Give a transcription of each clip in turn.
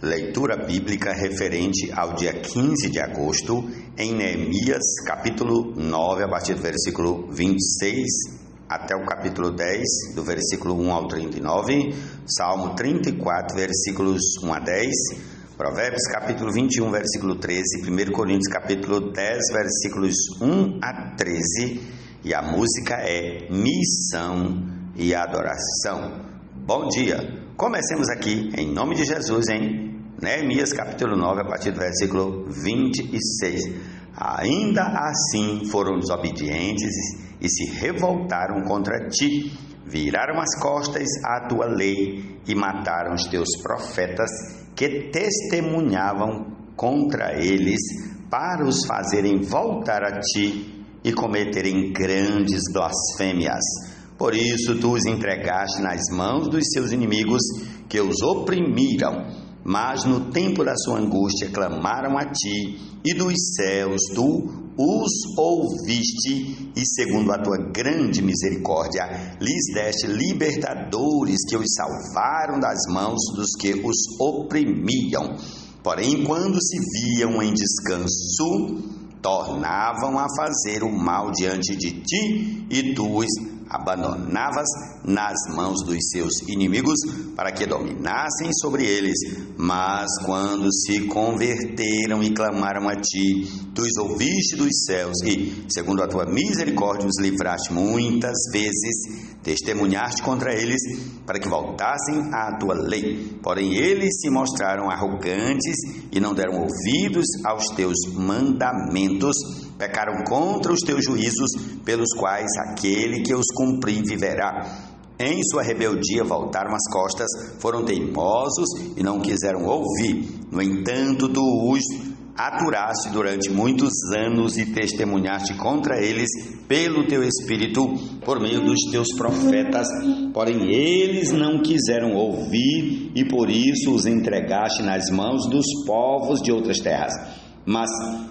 Leitura bíblica referente ao dia 15 de agosto, em Neemias, capítulo 9, a partir do versículo 26 até o capítulo 10, do versículo 1 ao 39, Salmo 34, versículos 1 a 10, Provérbios, capítulo 21, versículo 13, 1 Coríntios, capítulo 10, versículos 1 a 13, e a música é Missão e Adoração. Bom dia! Comecemos aqui, em nome de Jesus, em Neemias capítulo 9, a partir do versículo 26. Ainda assim foram desobedientes e se revoltaram contra ti, viraram as costas à tua lei e mataram os teus profetas que testemunhavam contra eles para os fazerem voltar a ti e cometerem grandes blasfêmias. Por isso tu os entregaste nas mãos dos seus inimigos que os oprimiram. Mas no tempo da sua angústia clamaram a ti, e dos céus tu os ouviste, e segundo a tua grande misericórdia, lhes deste libertadores que os salvaram das mãos dos que os oprimiam. Porém, quando se viam em descanso, tornavam a fazer o mal diante de ti, e tu os abandonavas nas mãos dos seus inimigos para que dominassem sobre eles. Mas quando se converteram e clamaram a ti, tu os ouviste dos céus e, segundo a tua misericórdia, os livraste muitas vezes, testemunhaste contra eles para que voltassem à tua lei. Porém eles se mostraram arrogantes e não deram ouvidos aos teus mandamentos, pecaram contra os teus juízos, pelos quais aquele que os cumprir viverá. Em sua rebeldia voltaram as costas, foram teimosos e não quiseram ouvir. No entanto, tu os aturaste durante muitos anos e testemunhaste contra eles pelo teu Espírito, por meio dos teus profetas. Porém eles não quiseram ouvir e por isso os entregaste nas mãos dos povos de outras terras. Mas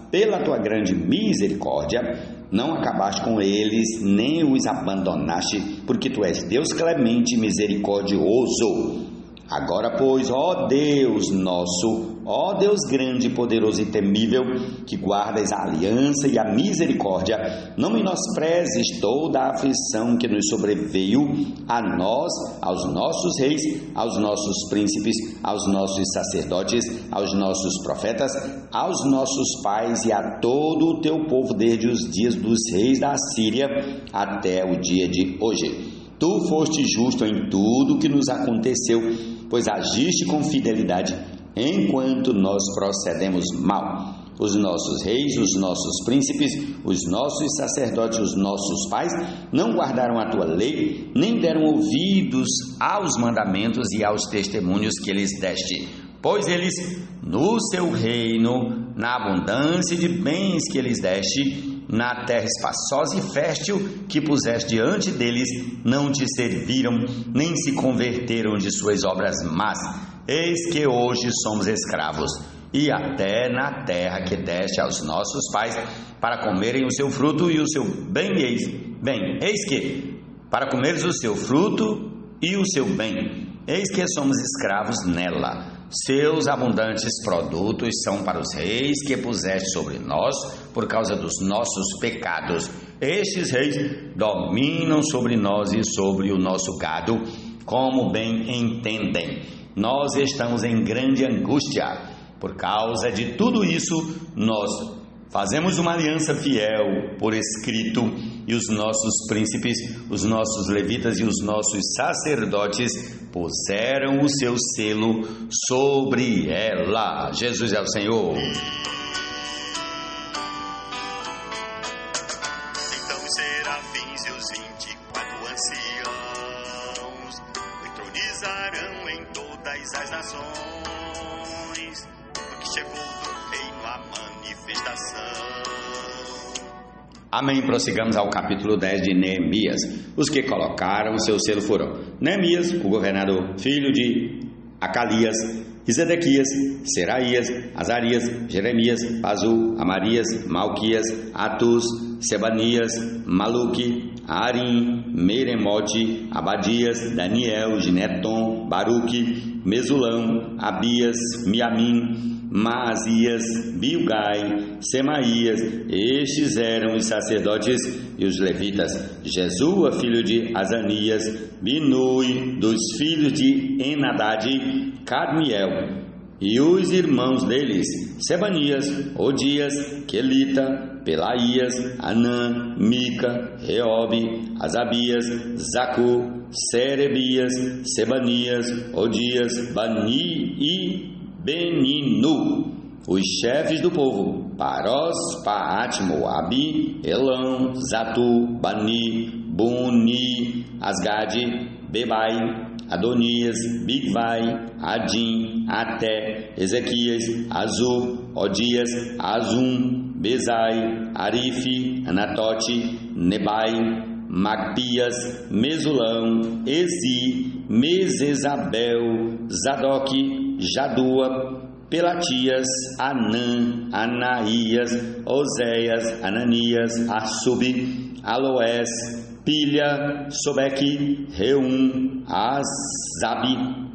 pela tua grande misericórdia não acabaste com eles, nem os abandonaste, porque tu és Deus clemente e misericordioso. Agora, pois, ó Deus nosso, ó Deus grande, poderoso e temível, que guardas a aliança e a misericórdia, não menosprezes toda a aflição que nos sobreveio a nós, aos nossos reis, aos nossos príncipes, aos nossos sacerdotes, aos nossos profetas, aos nossos pais e a todo o teu povo desde os dias dos reis da Assíria até o dia de hoje. Tu foste justo em tudo que nos aconteceu, pois agiste com fidelidade, enquanto nós procedemos mal. Os nossos reis, os nossos príncipes, os nossos sacerdotes, os nossos pais, não guardaram a tua lei, nem deram ouvidos aos mandamentos e aos testemunhos que lhes deste. Pois eles, no seu reino, na abundância de bens que lhes deste, na terra espaçosa e fértil que puseste diante deles, não te serviram, nem se converteram de suas obras más. Eis que hoje somos escravos, e até na terra que deste aos nossos pais, para comerem o seu fruto e o seu bem. Eis que, para comeres o seu fruto e o seu bem, eis que somos escravos nela. Seus abundantes produtos são para os reis que puseste sobre nós por causa dos nossos pecados. Estes reis dominam sobre nós e sobre o nosso gado, como bem entendem. Nós estamos em grande angústia. Por causa de tudo isso, nós fazemos uma aliança fiel por escrito, e os nossos príncipes, os nossos levitas e os nossos sacerdotes puseram o seu selo sobre ela. Jesus é o Senhor. Então os serafins e os 24 anciãos entronizarão em todas as nações, porque chegou do reino a manifestação. Amém. Prossigamos ao capítulo 10 de Neemias. Os que colocaram o seu selo foram Neemias, o governador, filho de Acalias, e Zedequias, Seraías, Azarias, Jeremias, Pazul, Amarias, Malquias, Atus, Sebanias, Maluque, Arim, Meremote, Abadias, Daniel, Gineton, Baruque, Mesulão, Abias, Miamim, Maasias, Bilgai, Semaías. Estes eram os sacerdotes e os levitas. Jesua, filho de Azanias, Binui, dos filhos de Enadad, Cadmiel. E os irmãos deles, Sebanias, Odias, Quelita, Pelaías, Anã, Mica, Reobe, Azabias, Zacu, Serebias, Sebanias, Odias, Bani e Beninu. Os chefes do povo: Parós, Paat, Moabe, Elão, Zatu, Bani, Buni, Asgade, Bebai, Adonias, Bigvai, Adim, Até, Ezequias, Azur, Odias, Azum, Bezai, Arife, Anatote, Nebai, Magpias, Mesulão, Ezi, Mesesabel, Zadok, Jadua, Pelatias, Anã, Anaías, Oséias, Ananias, Assub, Aloés, Pilha, Sobeque, Reum, Azabna,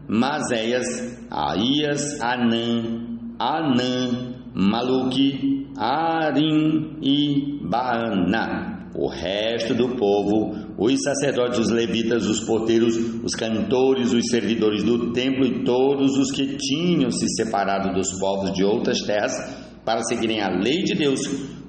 Mazéias, Aías, Anã, Maluque, Arim e Baana. O resto do povo, os sacerdotes, os levitas, os porteiros, os cantores, os servidores do templo e todos os que tinham se separado dos povos de outras terras para seguirem a lei de Deus,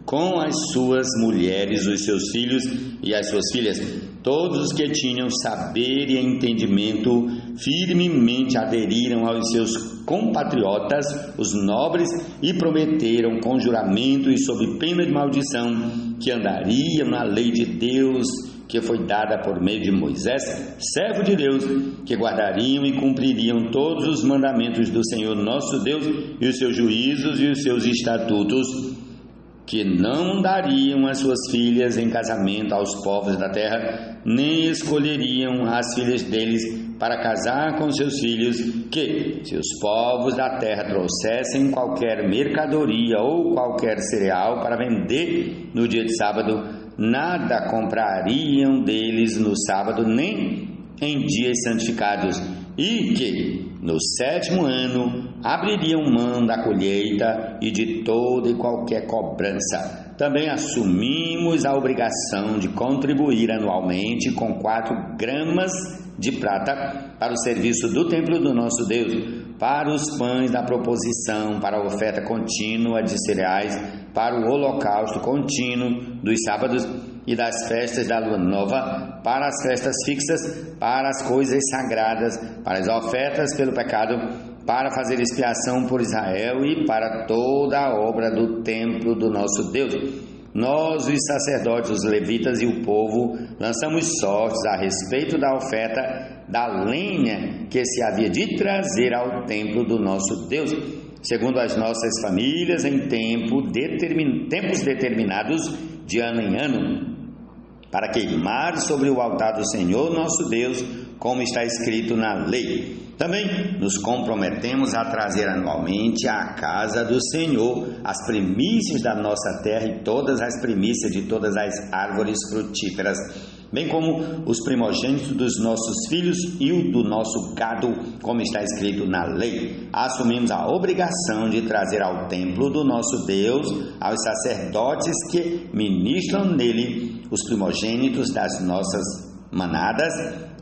com as suas mulheres, os seus filhos e as suas filhas. Todos os que tinham saber e entendimento firmemente aderiram aos seus compatriotas, os nobres, e prometeram com juramento e sob pena de maldição que andariam na lei de Deus que foi dada por meio de Moisés, servo de Deus, que guardariam e cumpririam todos os mandamentos do Senhor nosso Deus e os seus juízos e os seus estatutos, que não dariam as suas filhas em casamento aos povos da terra, nem escolheriam as filhas deles para casar com seus filhos, que, se os povos da terra trouxessem qualquer mercadoria ou qualquer cereal para vender no dia de sábado, nada comprariam deles no sábado, nem em dias santificados, e que, no 7º ano, abririam mão da colheita e de toda e qualquer cobrança. Também assumimos a obrigação de contribuir anualmente com 4 gramas de prata para o serviço do templo do nosso Deus, para os pães da proposição, para a oferta contínua de cereais, para o holocausto contínuo dos sábados e das festas da lua nova, para as festas fixas, para as coisas sagradas, para as ofertas pelo pecado, para fazer expiação por Israel e para toda a obra do templo do nosso Deus. Nós, os sacerdotes, os levitas e o povo, lançamos sortes a respeito da oferta da lenha que se havia de trazer ao templo do nosso Deus, segundo as nossas famílias, em tempos determinados de ano em ano, para queimar sobre o altar do Senhor nosso Deus, como está escrito na lei. Também nos comprometemos a trazer anualmente à casa do Senhor as primícias da nossa terra e todas as primícias de todas as árvores frutíferas, bem como os primogênitos dos nossos filhos e o do nosso gado, como está escrito na lei. Assumimos a obrigação de trazer ao templo do nosso Deus, aos sacerdotes que ministram nele, os primogênitos das nossas manadas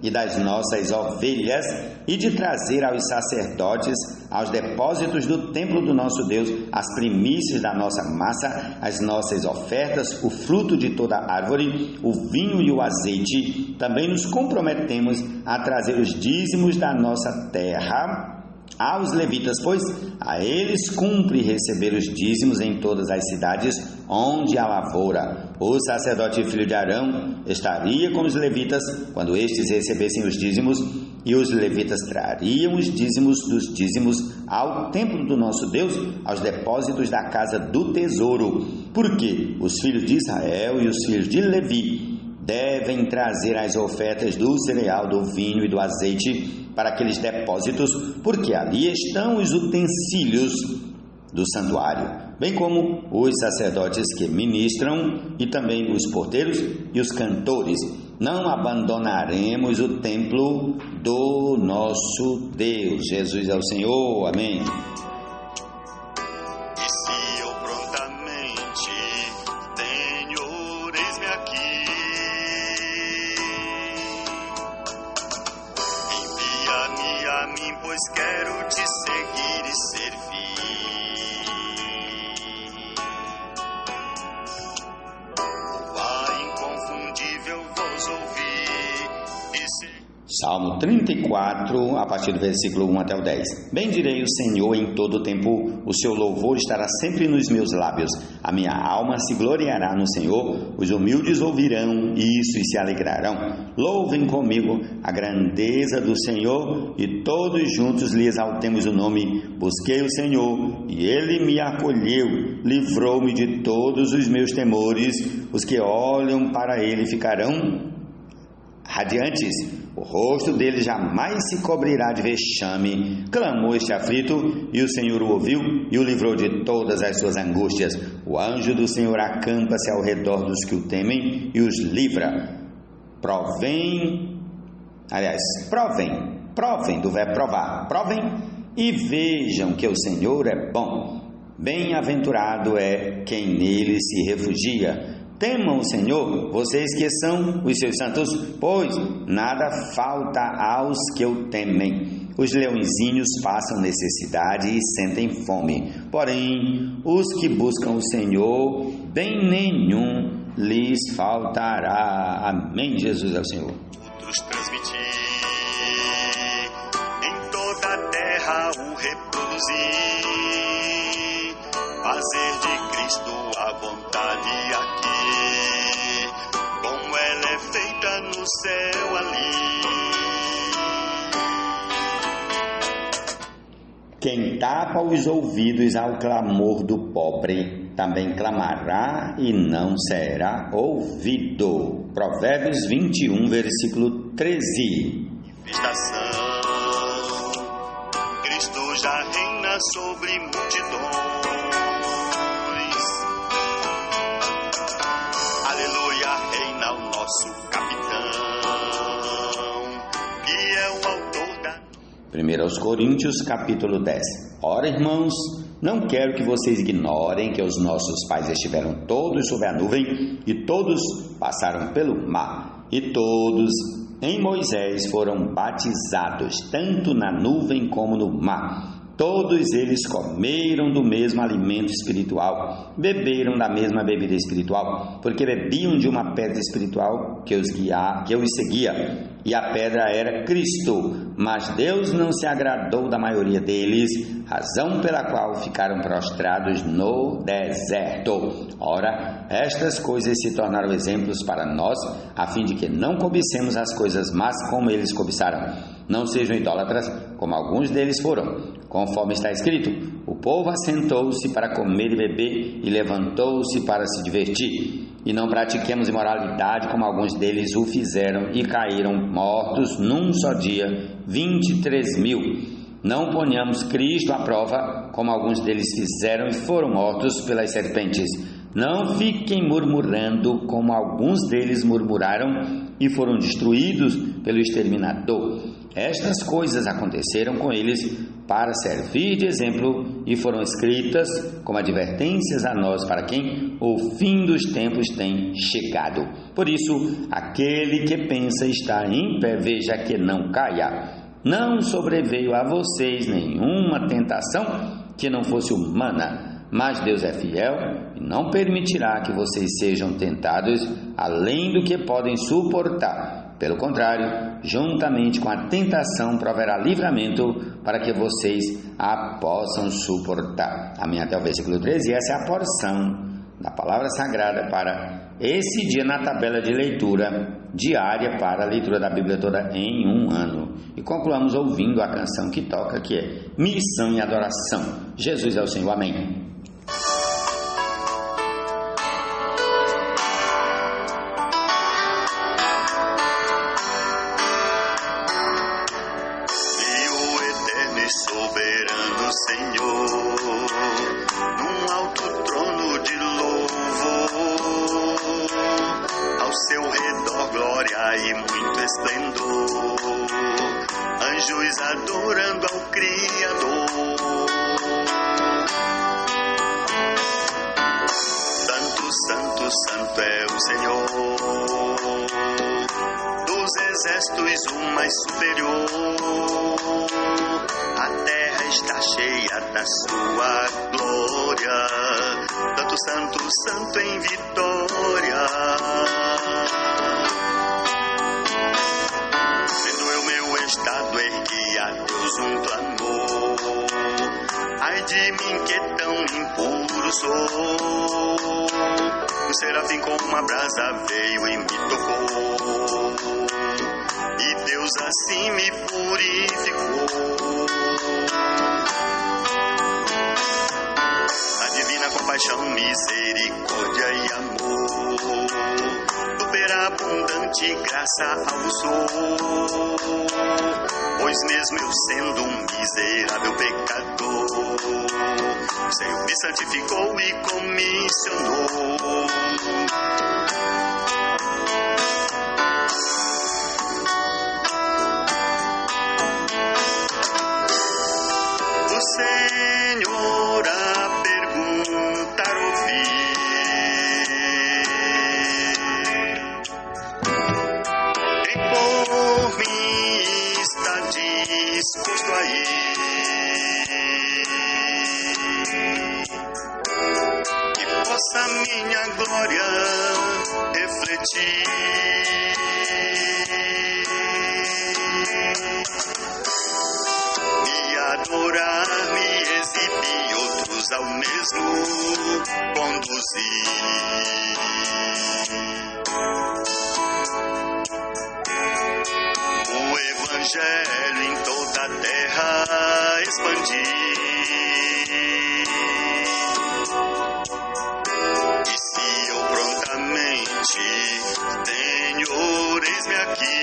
e das nossas ovelhas, e de trazer aos sacerdotes, aos depósitos do templo do nosso Deus, as primícias da nossa massa, as nossas ofertas, o fruto de toda árvore, o vinho e o azeite. Também nos comprometemos a trazer os dízimos da nossa terra aos levitas, pois a eles cumpre receber os dízimos em todas as cidades onde há lavoura. O sacerdote filho de Arão estaria com os levitas quando estes recebessem os dízimos, e os levitas trariam os dízimos dos dízimos ao templo do nosso Deus, aos depósitos da casa do tesouro, porque os filhos de Israel e os filhos de Levi devem trazer as ofertas do cereal, do vinho e do azeite para aqueles depósitos, porque ali estão os utensílios do santuário, bem como os sacerdotes que ministram, e também os porteiros e os cantores. não abandonaremos o templo do nosso Deus. Jesus é o Senhor, amém. E se eu prontamente tenho, eis-me aqui, envia-me a mim, pois quero te seguir e servir. Pai inconfundível, vos ouvir e ser. Salmo 34, a partir do versículo 1 até o 10. Bendirei o Senhor em todo o tempo, o seu louvor estará sempre nos meus lábios. A minha alma se gloriará no Senhor, os humildes ouvirão isso e se alegrarão. Louvem comigo a grandeza do Senhor e todos juntos lhe exaltemos o nome. Busquei o Senhor e ele me acolheu, livrou-me de todos os meus temores. Os que olham para ele ficarão radiantes, o rosto dele jamais se cobrirá de vexame. Clamou este aflito, e o Senhor o ouviu e o livrou de todas as suas angústias. O anjo do Senhor acampa-se ao redor dos que o temem e os livra. Provem do verbo provar, provem e vejam que o Senhor é bom. Bem-aventurado é quem nele se refugia. Temam o Senhor, vocês que são os seus santos, pois nada falta aos que o temem. Os leõezinhos passam necessidade e sentem fome, porém, os que buscam o Senhor, bem nenhum lhes faltará. Amém. Jesus é o Senhor. Outros transmitir, em toda a terra o reproduzir, fazer de Cristo a vontade aqui, como ela é feita no céu ali. Quem tapa os ouvidos ao clamor do pobre, também clamará e não será ouvido. Provérbios 21, versículo 13. Manifestação, Cristo já reina sobre multidões. Aleluia, reina o nosso capitão, que é o autor da... 1 Coríntios, capítulo 10. Ora, irmãos, não quero que vocês ignorem que os nossos pais estiveram todos sob a nuvem e todos passaram pelo mar, e todos em Moisés foram batizados, tanto na nuvem como no mar. Todos eles comeram do mesmo alimento espiritual, beberam da mesma bebida espiritual, porque bebiam de uma pedra espiritual que os seguia, e a pedra era Cristo. Mas Deus não se agradou da maioria deles, razão pela qual ficaram prostrados no deserto. Ora, estas coisas se tornaram exemplos para nós, a fim de que não cobicemos as coisas más como eles cobiçaram. Não sejam idólatras, como alguns deles foram. Conforme está escrito, o povo assentou-se para comer e beber e levantou-se para se divertir. E não pratiquemos imoralidade como alguns deles o fizeram e caíram mortos num só dia, 23.000. Não ponhamos Cristo à prova como alguns deles fizeram e foram mortos pelas serpentes. Não fiquem murmurando como alguns deles murmuraram e foram destruídos pelo exterminador. Estas coisas aconteceram com eles para servir de exemplo e foram escritas como advertências a nós para quem o fim dos tempos tem chegado. Por isso, aquele que pensa estar em pé, veja que não caia. Não sobreveio a vocês nenhuma tentação que não fosse humana, mas Deus é fiel e não permitirá que vocês sejam tentados além do que podem suportar. Pelo contrário, juntamente com a tentação proverá livramento para que vocês a possam suportar. Amém. Até o versículo 13. Essa é a porção da palavra sagrada para esse dia na tabela de leitura diária para a leitura da Bíblia toda em um ano. E concluamos ouvindo a canção que toca, que é Missão e Adoração. Jesus é o Senhor. Amém. Soberano Senhor, num alto trono de louvor, ao seu redor glória glória e muito esplendor, anjos adorando ao Criador. Santo, santo, santo é o Senhor, dos exércitos o mais superior. A terra está cheia da sua glória. Santo, santo, santo em vitória. Vendo eu meu estado, ergui a Deus um clamor. Ai de mim que tão impuro sou. O serafim com uma brasa veio e me tocou, e Deus assim me purificou. A divina compaixão, misericórdia e amor, superabundante graça alçou. Pois mesmo eu sendo um miserável pecador, o Senhor me santificou e comissionou. O Senhor a perguntar ouvi, quem por mim está disposto a ir, que possa minha glória refletir. Me adorar, me exibir, outros ao mesmo conduzir. O Evangelho em toda a terra expandir. E se eu prontamente, Senhor, eis-me aqui,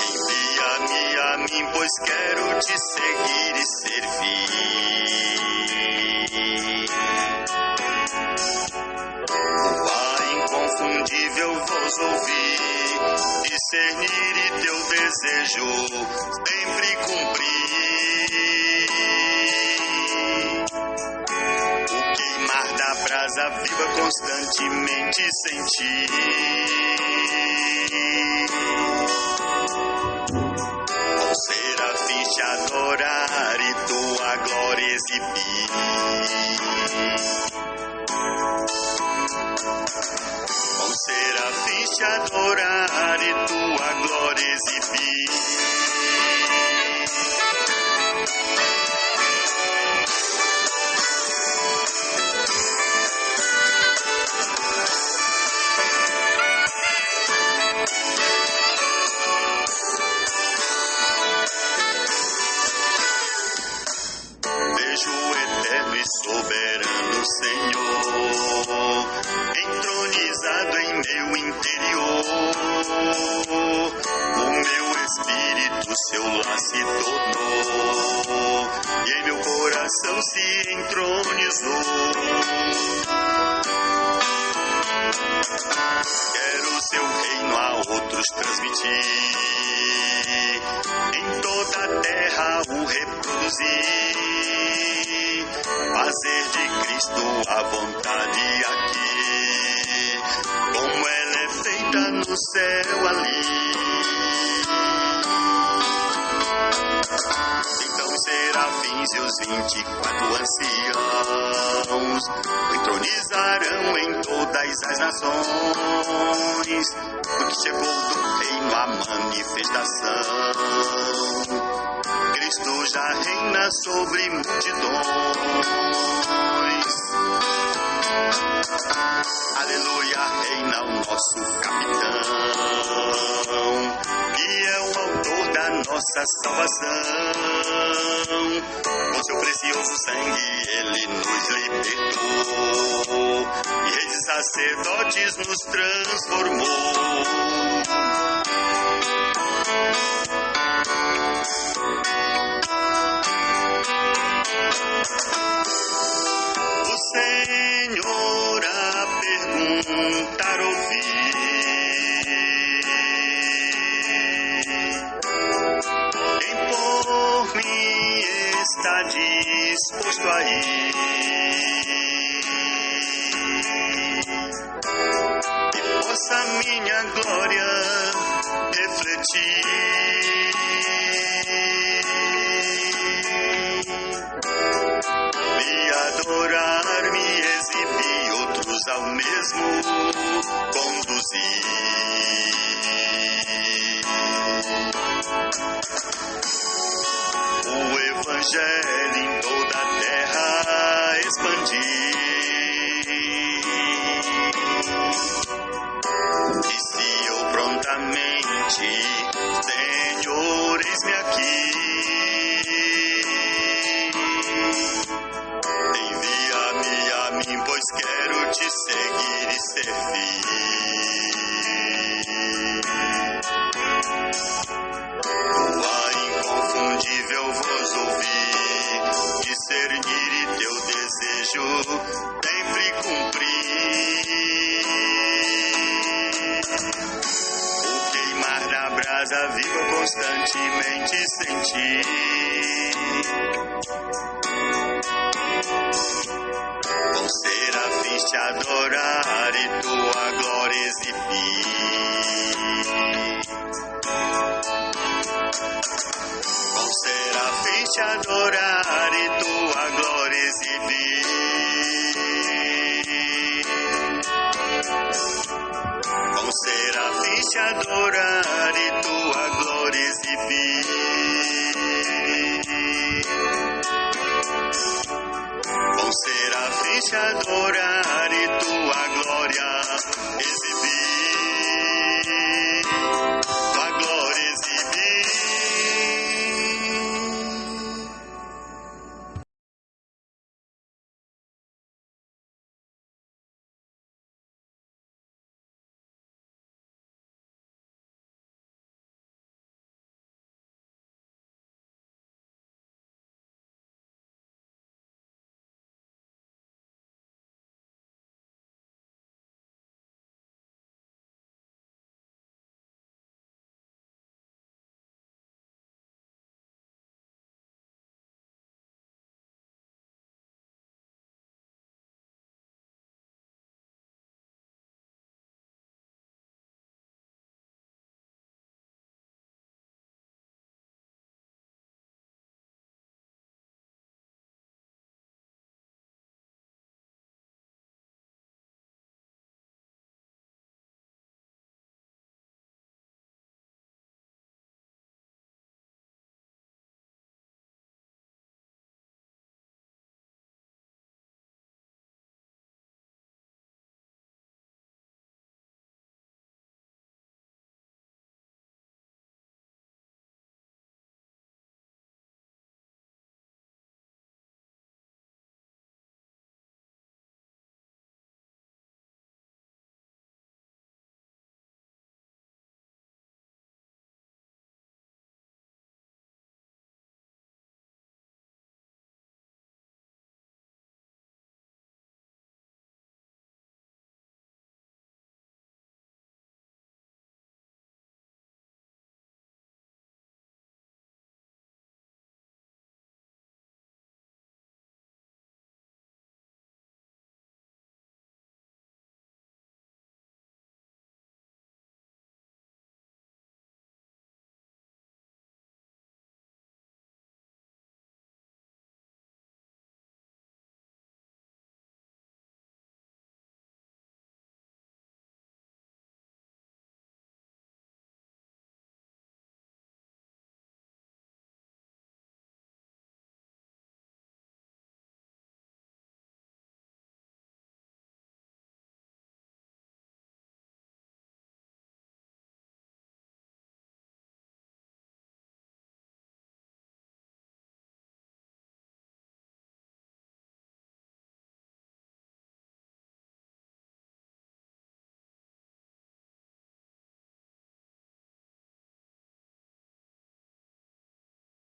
envia-me a mim, pois quero te seguir e servir. Tua inconfundível voz ouvir, discernir e teu desejo sempre cumprir. O queimar da brasa viva constantemente sentir. Com serafins te adorar e tua glória exibir. Com serafins te adorar e tua glória exibir. Vejo o eterno e soberano Senhor entronizado em meu interior. O meu espírito seu lar se tornou, e em meu coração se entronizou. Quero seu reino a outros transmitir, em toda a terra o reproduzir, fazer de Cristo a vontade aqui, como ela é feita no céu ali. Então os serafins e os 24 anciãos o entronizarão em todas as nações, porque chegou do reino a manifestação. Cristo já reina sobre multidões. Aleluia, reina o nosso capitão, que é o autor da nossa salvação. Com seu precioso sangue ele nos libertou, e rei de sacerdotes nos transformou. O Senhor a perguntar Cristo aí. E possa minha glória refletir me adorar, me exibir, outros ao mesmo conduzir. O Evangelho em toda a terra expandir. E se eu prontamente, Senhor, eis-me aqui, envia-me a mim, pois quero te seguir e servir. Tua inconfundível voz ouvir, discernir e teu desejo sempre cumprir. O queimar da brasa viva constantemente sentir. Com serafins te adorar e tua glória exibir. Com serafins te adorar e tua glória exibir. Com serafins te adorar e tua glória exibir. Com serafins te adorar